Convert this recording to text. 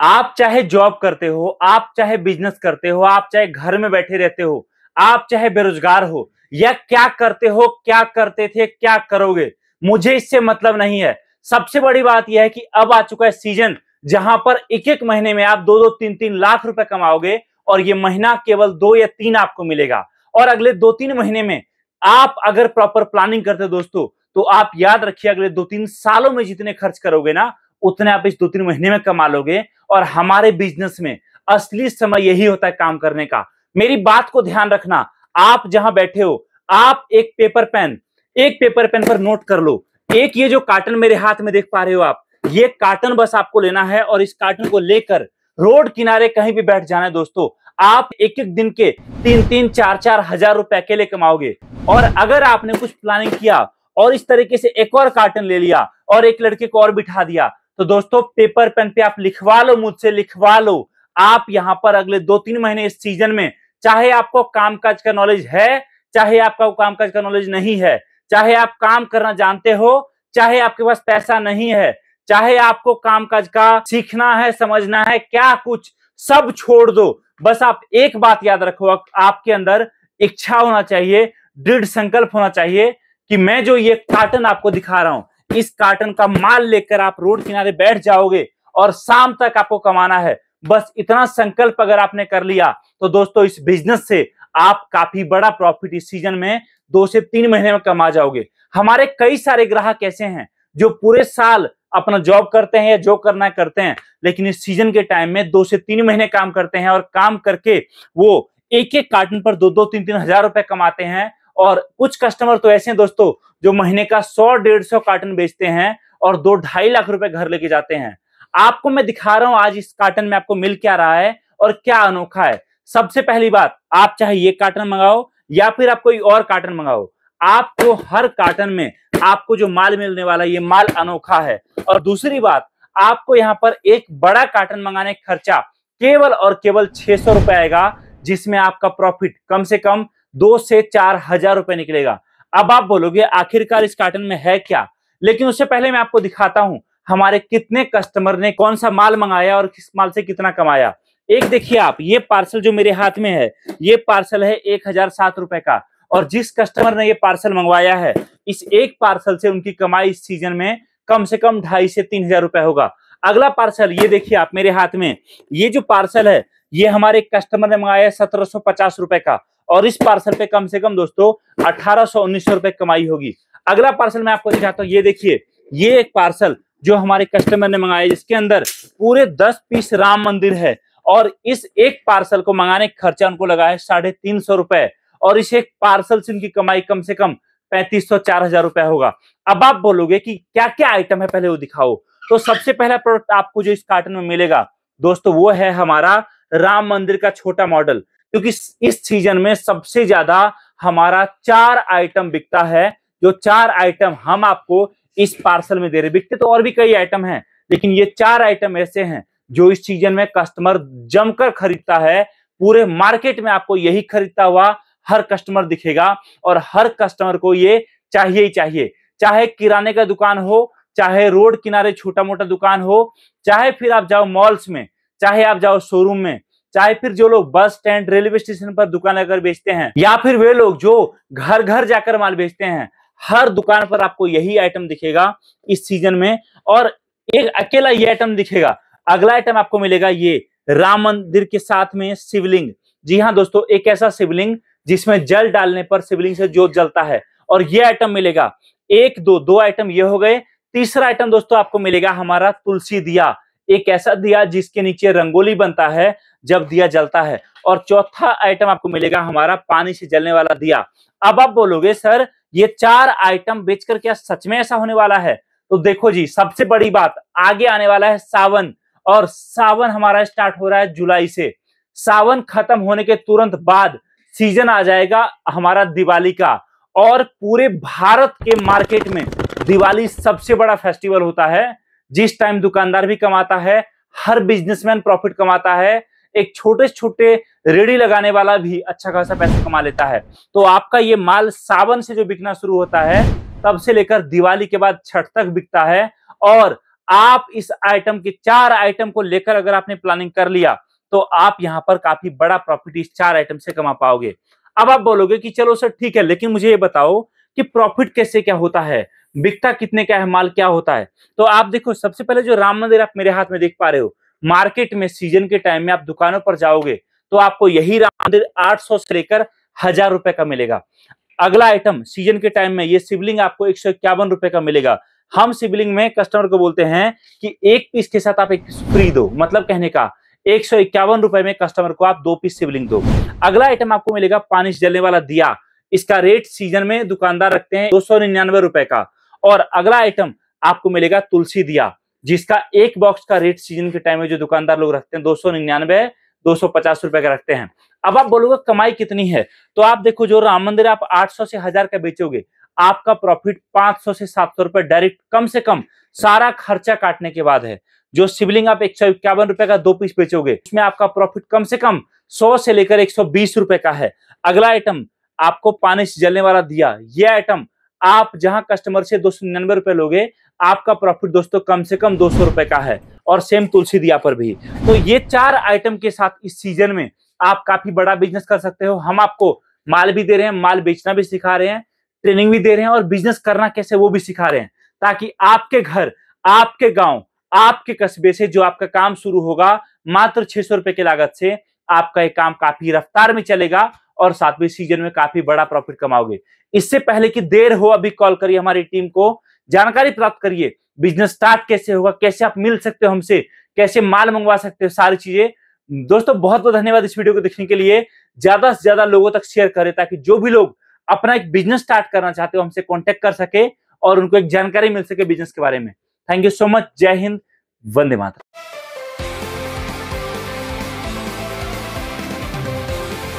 आप चाहे जॉब करते हो, आप चाहे बिजनेस करते हो, आप चाहे घर में बैठे रहते हो, आप चाहे बेरोजगार हो, या क्या करते हो, क्या करते थे, क्या करोगे, मुझे इससे मतलब नहीं है। सबसे बड़ी बात यह है कि अब आ चुका है सीजन जहां पर एक एक महीने में आप 2-2 3-3 लाख रुपए कमाओगे, और ये महीना केवल 2 या 3 आपको मिलेगा। और अगले 2-3 महीने में आप अगर प्रॉपर प्लानिंग करते हो दोस्तों, तो आप याद रखिए अगले 2-3 सालों में जितने खर्च करोगे ना, उतने आप इस 2-3 महीने में कमा लोगे। और हमारे बिजनेस में असली समय यही होता है काम करने का। मेरी बात को ध्यान रखना, आप जहां बैठे हो, आप एक पेपर पेन पर नोट कर लो। एक ये जो कार्टन मेरे हाथ में देख पा रहे हो आप, ये कार्टन बस आपको लेना है और इस कार्टन को लेकर रोड किनारे कहीं भी बैठ जाना है दोस्तों। आप एक एक दिन के 3-3 4-4 हजार रुपए अकेले कमाओगे। और अगर आपने कुछ प्लानिंग किया और इस तरीके से एक और कार्टन ले लिया और एक लड़के को और बिठा दिया, तो दोस्तों पेपर पेन पे आप लिखवा लो, मुझसे लिखवा लो। आप यहां पर अगले 2-3 महीने इस सीजन में, चाहे आपको कामकाज का नॉलेज है, चाहे आपका कामकाज का नॉलेज नहीं है, चाहे आप काम करना जानते हो, चाहे आपके पास पैसा नहीं है, चाहे आपको कामकाज का सीखना है, समझना है, क्या कुछ सब छोड़ दो। बस आप एक बात याद रखो, आपके अंदर इच्छा होना चाहिए, दृढ़ संकल्प होना चाहिए कि मैं जो ये कार्टन आपको दिखा रहा हूं, इस कार्टन का माल लेकर आप रोड किनारे बैठ जाओगे और शाम तक आपको कमाना है। बस इतना संकल्प अगर आपने कर लिया, तो दोस्तों इस बिजनेस से आप काफी बड़ा प्रॉफिट इस सीजन में 2 से 3 महीने में कमा जाओगे। हमारे कई सारे ग्राहक ऐसे हैं जो पूरे साल अपना जॉब करते हैं या जो करना करते हैं, लेकिन इस सीजन के टाइम में 2 से 3 महीने काम करते हैं, और काम करके वो एक एक कार्टन पर 2-2 3-3 हजार रुपए कमाते हैं। और कुछ कस्टमर तो ऐसे हैं दोस्तों जो महीने का 100-150 कार्टन बेचते हैं और 2-2.5 लाख रुपए घर लेके जाते हैं। आपको मैं दिखा रहा हूं आज इस कार्टन में आपको मिल क्या रहा है और क्या अनोखा है। सबसे पहली बात, आप चाहे ये कार्टन मंगाओ या फिर आप कोई और कार्टन मंगाओ, आपको हर कार्टन में आपको जो माल मिलने वाला है, ये माल अनोखा है। और दूसरी बात, आपको यहाँ पर एक बड़ा कार्टन मंगाने का खर्चा केवल और केवल 600 रुपए आएगा, जिसमें आपका प्रॉफिट कम से कम 2 से 4 हजार रुपए निकलेगा। अब आप बोलोगे आखिरकार इस कार्टन में है क्या, लेकिन उससे पहले मैं आपको दिखाता हूं हमारे कितने कस्टमर ने कौन सा माल मंगाया और किस माल से कितना कमाया। एक देखिए आप, ये पार्सल जो मेरे हाथ में है, ये पार्सल है 1007 रुपए का। और जिस कस्टमर ने ये पार्सल मंगवाया है, इस एक पार्सल से उनकी कमाई इस सीजन में कम से कम 2.5 से 3 हजार रुपए होगा। अगला पार्सल ये देखिए आप मेरे हाथ में, ये जो पार्सल है, ये हमारे कस्टमर ने मंगाया है 1750 रुपए का, और इस पार्सल पे कम से कम दोस्तों 1800-1900 रुपए कमाई होगी। अगला पार्सल मैं आपको दिखाता हूं, ये देखिए, ये एक पार्सल जो हमारे कस्टमर ने मंगाया, जिसके अंदर पूरे 10 पीस राम मंदिर है, और इस एक पार्सल को मंगाने का खर्चा उनको लगा है 350 रुपए, और इस एक पार्सल से उनकी कमाई कम से कम 3500-4000 रुपए होगा। अब आप बोलोगे कि क्या क्या आइटम है, पहले वो दिखाओ। तो सबसे पहला प्रोडक्ट आपको जो इस कार्टन में मिलेगा दोस्तों, वो है हमारा राम मंदिर का छोटा मॉडल, क्योंकि इस सीजन में सबसे ज्यादा हमारा 4 आइटम बिकता है। जो 4 आइटम हम आपको इस पार्सल में दे रहे, बिकते तो और भी कई आइटम हैं, लेकिन ये 4 आइटम ऐसे हैं जो इस सीजन में कस्टमर जमकर खरीदता है। पूरे मार्केट में आपको यही खरीदता हुआ हर कस्टमर दिखेगा, और हर कस्टमर को ये चाहिए ही चाहिए। चाहे किराने का दुकान हो, चाहे रोड किनारे छोटा मोटा दुकान हो, चाहे फिर आप जाओ मॉल्स में, चाहे आप जाओ शोरूम में, चाहे फिर जो लोग बस स्टैंड, रेलवे स्टेशन पर दुकान अगर बेचते हैं, या फिर वे लोग जो घर घर जाकर माल बेचते हैं, हर दुकान पर आपको यही आइटम दिखेगा इस सीजन में। और एक अकेला ये आइटम दिखेगा। अगला आइटम आपको मिलेगा ये राम मंदिर के साथ में शिवलिंग। जी हाँ दोस्तों, एक ऐसा शिवलिंग जिसमें जल डालने पर शिवलिंग से ज्योत जलता है, और ये आइटम मिलेगा। दो आइटम ये हो गए। तीसरा आइटम दोस्तों आपको मिलेगा हमारा तुलसी दिया, एक ऐसा दिया जिसके नीचे रंगोली बनता है जब दिया जलता है। और चौथा आइटम आपको मिलेगा हमारा पानी से जलने वाला दिया। अब आप बोलोगे सर, ये 4 आइटम बेचकर क्या सच में ऐसा होने वाला है? तो देखो जी, सबसे बड़ी बात, आगे आने वाला है सावन, और सावन हमारा स्टार्ट हो रहा है जुलाई से। सावन खत्म होने के तुरंत बाद सीजन आ जाएगा हमारा दिवाली का, और पूरे भारत के मार्केट में दिवाली सबसे बड़ा फेस्टिवल होता है, जिस टाइम दुकानदार भी कमाता है, हर बिजनेसमैन प्रॉफिट कमाता है, एक छोटे छोटे रेडी लगाने वाला भी अच्छा खासा पैसा कमा लेता है। तो आपका ये माल सावन से जो बिकना शुरू होता है, तब से लेकर दिवाली के बाद छठ तक बिकता है, और आप इस आइटम के 4 आइटम को लेकर अगर आपने प्लानिंग कर लिया तो आप यहां पर काफी बड़ा प्रॉफिट इस 4 आइटम से कमा पाओगे। अब आप बोलोगे कि चलो सर ठीक है, लेकिन मुझे ये बताओ कि प्रॉफिट कैसे क्या होता है, बिकता कितने का है माल, क्या होता है। तो आप देखो, सबसे पहले जो राम मंदिर आप मेरे हाथ में देख पा रहे हो, मार्केट में सीजन के टाइम में आप दुकानों पर जाओगे तो आपको यही राम मंदिर 800 से लेकर 1000 रुपए का मिलेगा। अगला आइटम सीजन के टाइम में ये शिवलिंग आपको 151 रुपए का मिलेगा। हम शिवलिंग में कस्टमर को बोलते हैं कि एक पीस के साथ आप एक फ्री दो, मतलब कहने का 151 रुपए में कस्टमर को आप 2 पीस शिवलिंग दो। अगला आइटम आपको मिलेगा पानी से जलने वाला दिया। इसका रेट सीजन में दुकानदार रखते हैं 299 रुपए का। और अगला आइटम आपको मिलेगा तुलसी दिया, जिसका एक बॉक्स का रेट सीजन के टाइम में जो दुकानदार लोग रखते हैं 299 250 रुपए का रखते हैं। अब आप बोलोगे कमाई कितनी है, तो आप देखो जो राम मंदिर आप 800 से 1000 का बेचोगे, आपका प्रॉफिट 500 से 700 रुपए डायरेक्ट कम से कम सारा खर्चा काटने के बाद है। जो शिवलिंग आप 151 रुपए का 2 पीस बेचोगे, उसमें आपका प्रॉफिट कम से कम 100 से लेकर 120 रुपए का है। अगला आइटम आपको पानी से जलने वाला दिया, ये आइटम आप जहां कस्टमर से 299 रुपए लोगे, आपका प्रॉफिट दोस्तों कम से कम 200 रुपए का है। और सेम तुलसी दिया पर भी। तो ये 4 आइटम के साथ इस सीजन में आप काफी बड़ा बिजनेस कर सकते हो। हम आपको माल भी दे रहे हैं, माल बेचना भी सिखा रहे हैं, ट्रेनिंग भी दे रहे हैं और बिजनेस करना कैसे वो भी सिखा रहे हैं, ताकि आपके घर, आपके गांव, आपके कस्बे से जो आपका काम शुरू होगा मात्र 600 रुपए की लागत से, आपका ये काम काफी रफ्तार में चलेगा और साथ में सीजन में काफी बड़ा प्रॉफिट कमाओगे। इससे पहले कि देर हो, अभी कॉल करिए हमारी टीम को, जानकारी प्राप्त करिए बिजनेस स्टार्ट कैसे होगा, कैसे आप मिल सकते हो हमसे, कैसे माल मंगवा सकते हो, सारी चीजें। दोस्तों बहुत बहुत धन्यवाद इस वीडियो को देखने के लिए। ज्यादा से ज्यादा लोगों तक शेयर करें ताकि जो भी लोग अपना एक बिजनेस स्टार्ट करना चाहते हो हमसे कांटेक्ट कर सके और उनको एक जानकारी मिल सके बिजनेस के बारे में। Thank you so much. जय हिंद, वंदे मातरम।